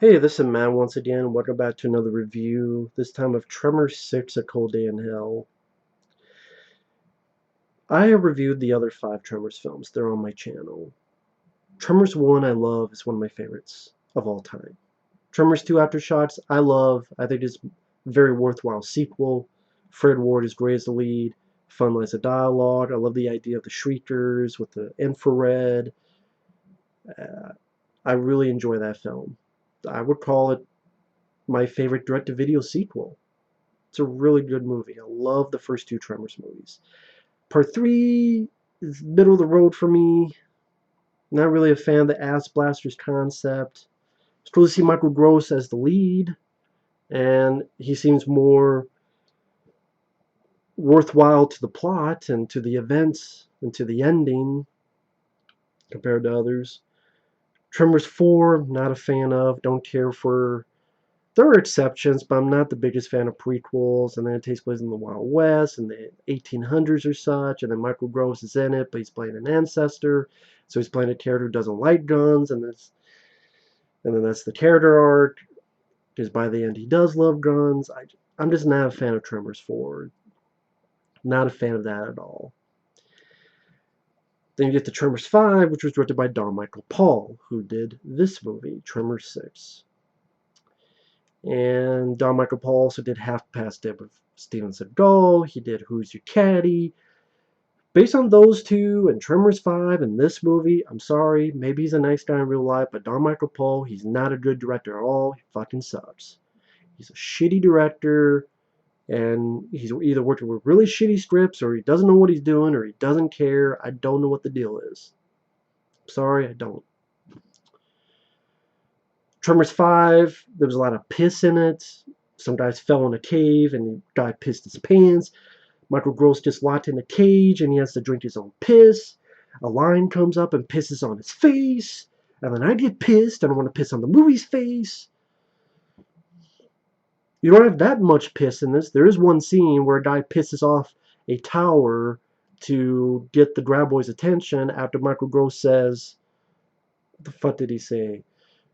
Hey, this is Matt once again. Welcome back to another review, this time of Tremors 6: A Cold Day in Hell. I have reviewed the other 5 Tremors films. They're on my channel. Tremors 1 I love is one of my favorites of all time. Tremors 2 Aftershocks I love. I think it's a very worthwhile sequel. Fred Ward is great as the lead. Fun lines of dialogue. I love the idea of the Shriekers with the infrared. I really enjoy that film. I would call it my favorite direct-to-video sequel. It's a really good movie. I love the first 2 Tremors movies. Part 3 is middle of the road for me. Not really a fan of the Assblasters concept. It's cool to see Michael Gross as the lead, and he seems more worthwhile to the plot and to the events and to the ending compared to others. Tremors 4, not a fan of. Don't care for. There are exceptions, but I'm not the biggest fan of prequels, and then it takes place in the Wild West in the 1800s or such, and then Michael Gross is in it, but he's playing an ancestor, so he's playing a character who doesn't like guns, and then that's the character arc, because by the end he does love guns. I'm just not a fan of Tremors 4. Not a fan of that at all. Then you get to Tremors 5, which was directed by Don Michael Paul, who did this movie, Tremors 6. And Don Michael Paul also did Half Past Dead with Steven Seagal. He did Who's Your Caddy. Based on those two and Tremors 5 and this movie, I'm sorry, maybe he's a nice guy in real life, but Don Michael Paul, he's not a good director at all. He fucking sucks. He's a shitty director, and he's either working with really shitty scripts, or he doesn't know what he's doing, or he doesn't care. I don't know what the deal is. Sorry, I don't. Tremors 5, there was a lot of piss in it. Some guys fell in a cave and the guy pissed his pants. Michael Gross just locked in a cage and he has to drink his own piss. A lion comes up and pisses on his face. And then I get pissed and I want to piss on the movie's face. You don't have that much piss in this. There is one scene where a guy pisses off a tower to get the grab boy's attention after Michael Gross says, what the fuck did he say?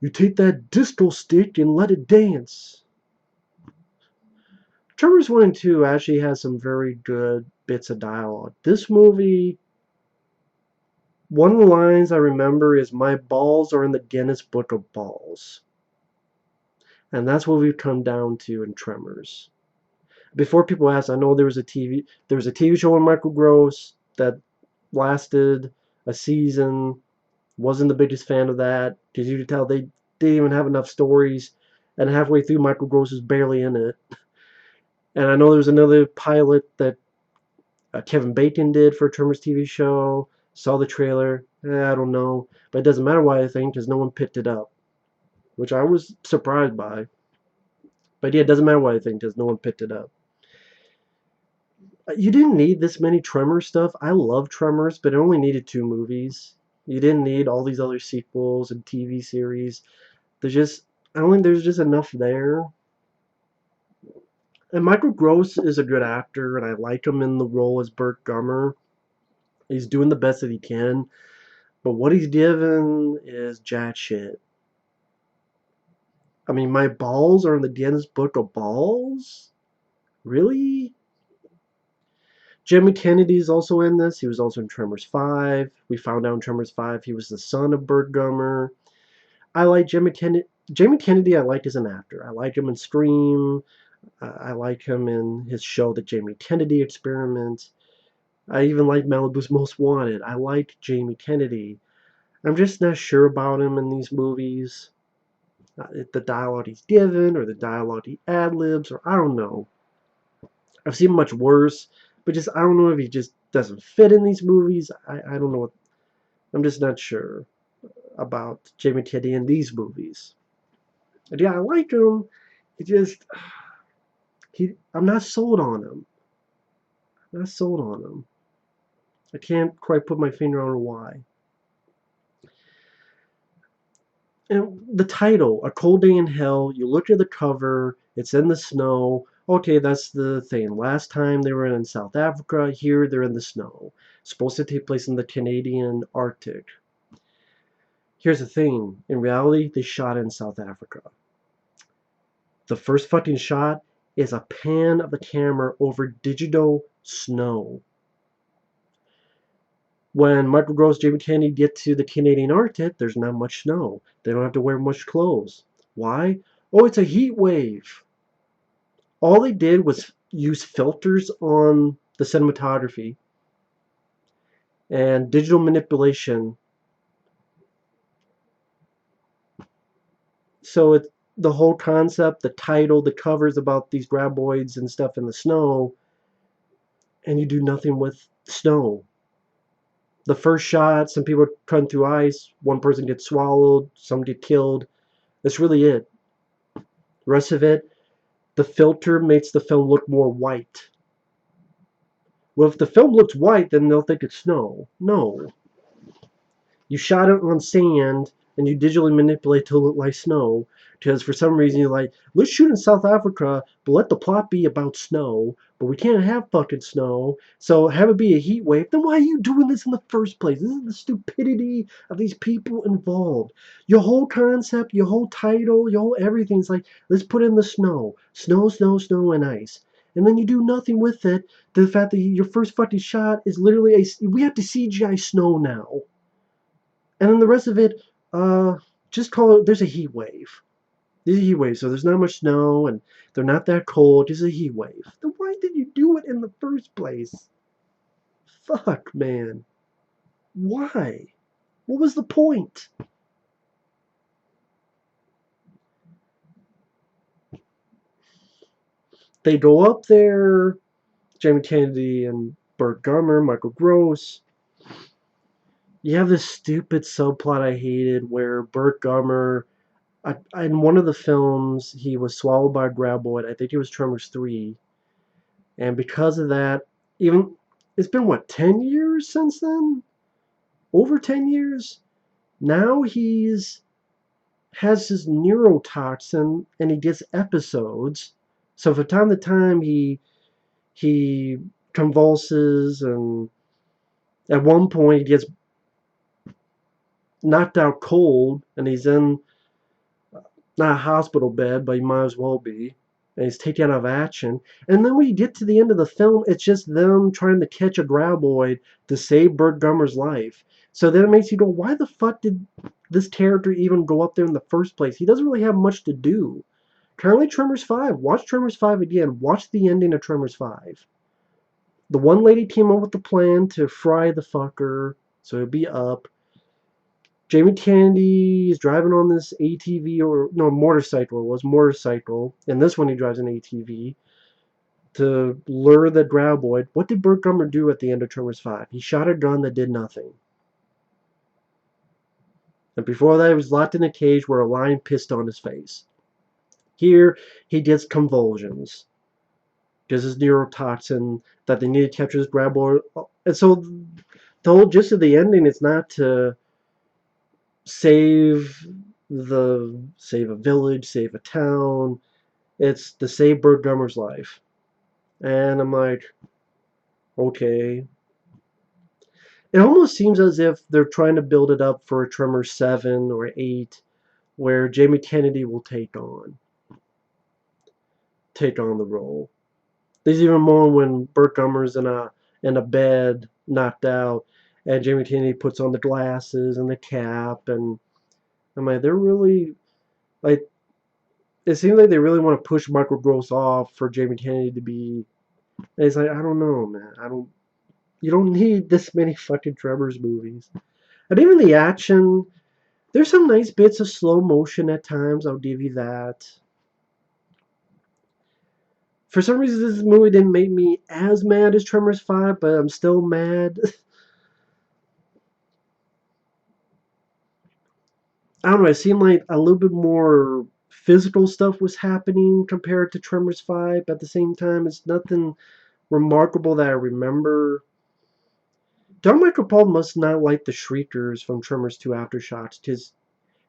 You take that disco stick and let it dance. Tremors 1 and 2 actually has some very good bits of dialogue. This movie, one of the lines I remember is, "My balls are in the Guinness Book of Balls." And that's what we've come down to in Tremors. Before people ask, I know there was a TV show on Michael Gross that lasted a season. Wasn't the biggest fan of that, because you could tell they didn't even have enough stories, and halfway through Michael Gross is barely in it. And I know there's another pilot that Kevin Bacon did for a Tremors TV show. Saw the trailer. I don't know. But it doesn't matter what I think, because no one picked it up, which I was surprised by. But yeah, it doesn't matter what I think, because no one picked it up. You didn't need this many Tremors stuff. I love Tremors, but it only needed 2 movies. You didn't need all these other sequels and TV series. I don't think there's just enough there. And Michael Gross is a good actor, and I like him in the role as Burt Gummer. He's doing the best that he can, but what he's given is jack shit. I mean, my balls are in the Guinness Book of Balls? Really? Jimmy Kennedy's also in this. He was also in Tremors 5. We found out in Tremors 5 he was the son of Burt Gummer. I like Jimmy Kennedy. Jamie Kennedy I liked as an actor. I like him in Scream. I like him in his show, The Jamie Kennedy Experiment. I even like Malibu's Most Wanted. I like Jamie Kennedy. I'm just not sure about him in these movies. The dialogue he's given, or the dialogue he ad-libs, or I don't know. I've seen much worse, but I don't know if he just doesn't fit in these movies. I don't know. I'm just not sure about Jamie Kennedy in these movies. And yeah, I like him. I'm not sold on him. I'm not sold on him. I can't quite put my finger on why. And the title, A Cold Day in Hell, you look at the cover, it's in the snow. Okay, that's the thing. Last time they were in South Africa, here they're in the snow. It's supposed to take place in the Canadian Arctic. Here's the thing. In reality, they shot in South Africa. The first fucking shot is a pan of the camera over digital snow. When Michael Gross, Jamie Kennedy get to the Canadian Arctic, there's not much snow. They don't have to wear much clothes. Why? Oh, it's a heat wave. All they did was use filters on the cinematography and digital manipulation. So it's the whole concept, the title, the covers about these graboids and stuff in the snow, and you do nothing with snow. The first shot, some people run through ice, one person gets swallowed, some get killed. That's really it. The rest of it, the filter makes the film look more white. Well, if the film looks white, then they'll think it's snow. No. You shot it on sand, and you digitally manipulate to look like snow, because for some reason you're like, let's shoot in South Africa, but let the plot be about snow, but we can't have fucking snow, so have it be a heat wave. Then why are you doing this in the first place? This is the stupidity of these people involved. Your whole concept, your whole title, your whole everything's like, let's put in the snow. Snow, snow, snow, and ice. And then you do nothing with it. The fact that your first fucking shot is literally we have to CGI snow now. And then the rest of it, just call it, there's a heat wave. There's a heat wave, so there's not much snow, and they're not that cold, just a heat wave. Then why did you do it in the first place? Fuck, man. Why? What was the point? They go up there, Jamie Kennedy and Burt Gummer, Michael Gross. You have this stupid subplot I hated where Burt Gummer, in one of the films, he was swallowed by a graboid. I think it was Tremors 3. And because of that, even it's been what, 10 years since then? Over 10 years? Now he's has his neurotoxin and he gets episodes. So from time to time he convulses, and at one point he gets knocked out cold and he's in not a hospital bed, but he might as well be. And he's taken out of action. And then when you get to the end of the film, it's just them trying to catch a graboid to save Burt Gummer's life. So then it makes you go, why the fuck did this character even go up there in the first place? He doesn't really have much to do. Currently, Tremors 5. Watch Tremors 5 again. Watch the ending of Tremors 5. The one lady came up with the plan to fry the fucker, so it'd be up. Jamie Kennedy is driving on this ATV, or no, motorcycle. It was motorcycle. And this one he drives an ATV to lure the graboid. What did Burt Gummer do at the end of Tremors 5? He shot a gun that did nothing. And before that, he was locked in a cage where a lion pissed on his face. Here, he gets convulsions. Because his neurotoxin that they need to capture this graboid. And so the whole gist of the ending is not to save a village, save a town. It's to save Burt Gummer's life. And I'm like, okay. It almost seems as if they're trying to build it up for a Tremors 7 or 8 where Jamie Kennedy will take on the role. There's even more when Burt Gummer's in a bed, knocked out, and Jamie Kennedy puts on the glasses and the cap, and I'm like, they're really like, it seems like they really want to push Michael Gross off for Jamie Kennedy to be. And it's like, I don't know, man. You don't need this many fucking Tremors movies. And even the action, there's some nice bits of slow motion at times. I'll give you that. For some reason, this movie didn't make me as mad as Tremors 5, but I'm still mad. I don't know, it seemed like a little bit more physical stuff was happening compared to Tremors 5. But at the same time, it's nothing remarkable that I remember. Don Michael Paul must not like the Shriekers from Tremors 2 Aftershocks, because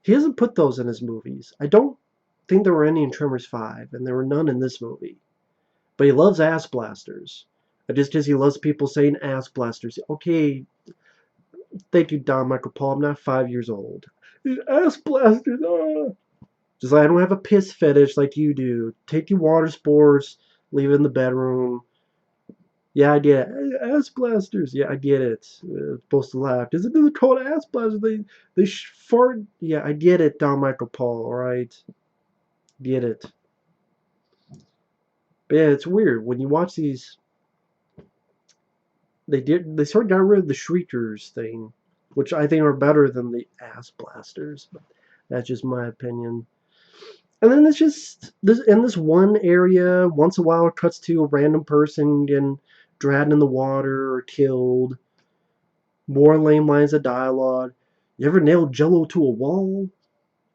he hasn't put those in his movies. I don't think there were any in Tremors 5, and there were none in this movie. But he loves Assblasters. Just because he loves people saying Assblasters. Okay, thank you, Don Michael Paul. I'm not 5 years old. Assblasters. Ah. Just like I don't have a piss fetish like you do. Take your water sports, leave it in the bedroom. Yeah, I get it. Assblasters. Yeah, I get it. Supposed to laugh. Isn't it called Assblasters? They fart. Yeah, I get it, Don Michael Paul. All right, get it. But yeah, it's weird when you watch these. They sort of got rid of the shriekers thing, which I think are better than the Assblasters. But that's just my opinion. And then it's just this in this one area. Once in a while, it cuts to a random person getting dragged in the water or killed. More lame lines of dialogue. You ever nailed Jello to a wall?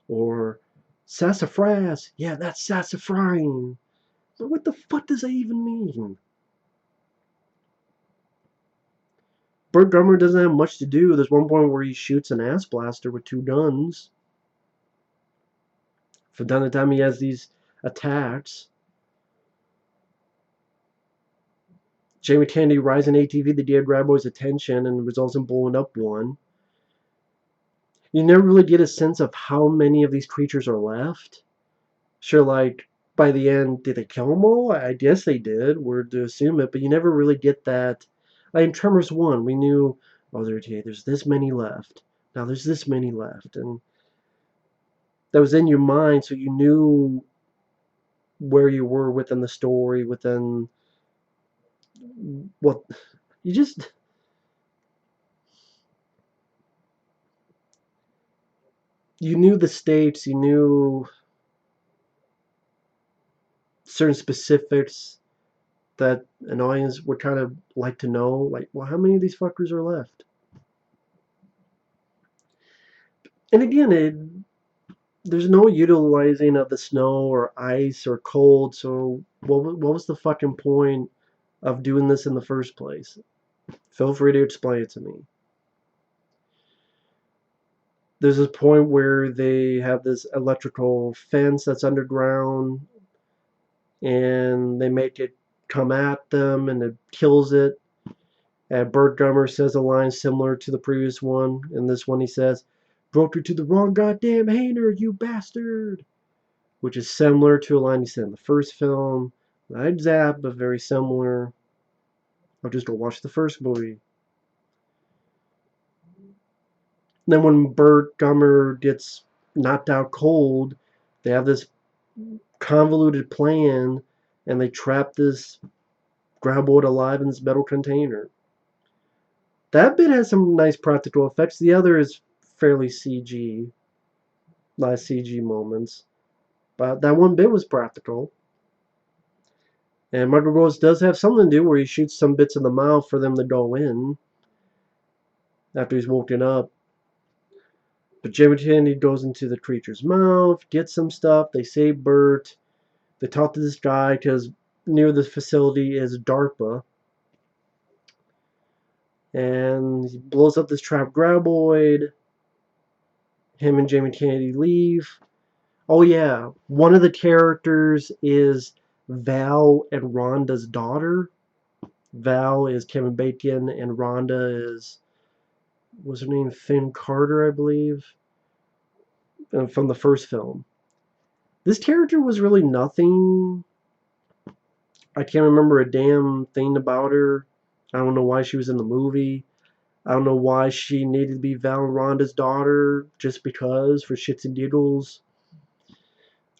Or sassafras? Yeah, that's sassafrine. But what the fuck does that even mean? Burt Gummer doesn't have much to do. There's one point where he shoots an ass blaster with two guns. From time to time, he has these attacks. Jamie Kennedy rides an ATV that did grab boy's attention and results in blowing up one. You never really get a sense of how many of these creatures are left. Sure, like, by the end, did they kill them all? I guess they did. We're to assume it, but you never really get that. Like in Tremors 1, we knew, oh, there's this many left. Now there's this many left. And that was in your mind, so you knew where you were within the story, within what you just you knew the stakes, you knew certain specifics that an audience would kind of like to know, like, well, how many of these fuckers are left? And again, there's no utilizing of the snow or ice or cold, so what was the fucking point of doing this in the first place? Feel free to explain it to me. There's this point where they have this electrical fence that's underground and they make it come at them and it kills it. And Burt Gummer says a line similar to the previous one. In this one, he says, "Broke you to the wrong goddamn hanger, you bastard!" Which is similar to a line he said in the first film. Not exact, but very similar. I'll just go watch the first movie. Then when Burt Gummer gets knocked out cold, they have this convoluted plan and they trap this graboid alive in this metal container. That bit has some nice practical effects. The other is fairly CG. A lot of CG moments. But that one bit was practical. And Michael Rose does have something to do where he shoots some bits in the mouth for them to go in after he's woken up. But Jamie Kennedy goes into the creature's mouth, gets some stuff. They save Burt. They talk to this guy because near the facility is DARPA. And he blows up this trapped graboid. Him and Jamie Kennedy leave. Oh yeah, one of the characters is Val and Rhonda's daughter. Val is Kevin Bacon and Rhonda is, what's her name? Finn Carter, I believe, from the first film. This character was really nothing. I can't remember a damn thing about her. I don't know why she was in the movie. I don't know why she needed to be Val and Rhonda's daughter, just because, for shits and giggles.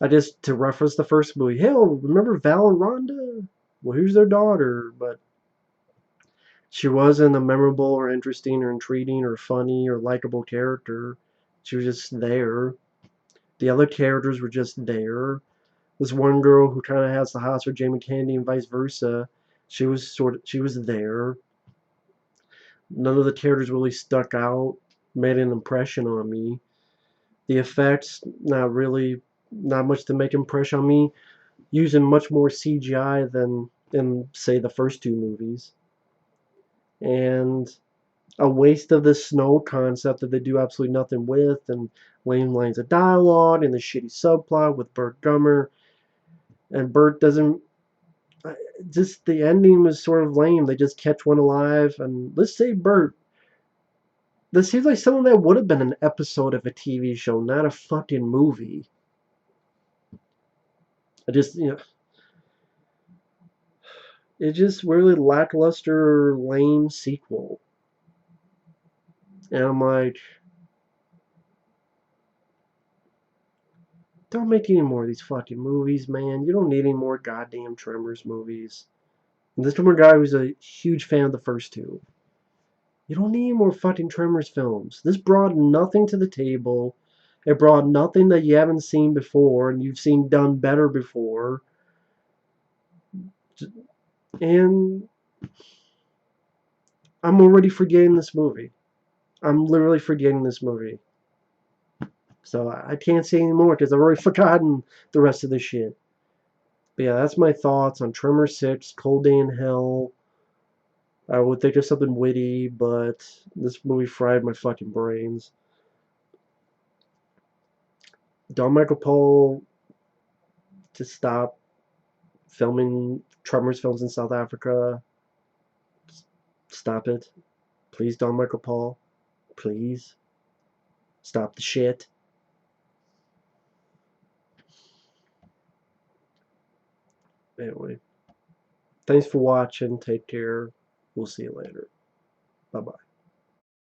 I just, to reference the first movie, hell, remember Val and Rhonda? Well, who's their daughter? But she wasn't a memorable or interesting or intriguing or funny or likable character. She was just there. The other characters were just there. This one girl who kind of has the hots for Jamie Kennedy and vice versa, she was there. None of the characters really stuck out, made an impression on me. The effects, not much to make impression on me, using much more CGI than in, say, the first two movies. And a waste of the snow concept that they do absolutely nothing with, and lame lines of dialogue, and the shitty subplot with Burt Gummer. And Burt doesn't. Just the ending was sort of lame. They just catch one alive, and let's say Burt. This seems like something that would have been an episode of a TV show, not a fucking movie. I just, it's just really lackluster, lame sequel. And I'm like, don't make any more of these fucking movies, man. You don't need any more goddamn Tremors movies. And this from a guy who's a huge fan of the first two. You don't need more fucking Tremors films. This brought nothing to the table. It brought nothing that you haven't seen before and you've seen done better before. And I'm already forgetting this movie. I'm literally forgetting this movie. So I can't say anymore because I've already forgotten the rest of the shit. But yeah, that's my thoughts on Tremor 6, Cold Day in Hell. I would think of something witty, but this movie fried my fucking brains. Don Michael Paul to stop filming Tremors films in South Africa. Stop it. Please, Don Michael Paul. Please. Stop the shit. Anyway. Thanks for watching. Take care. We'll see you later. Bye-bye.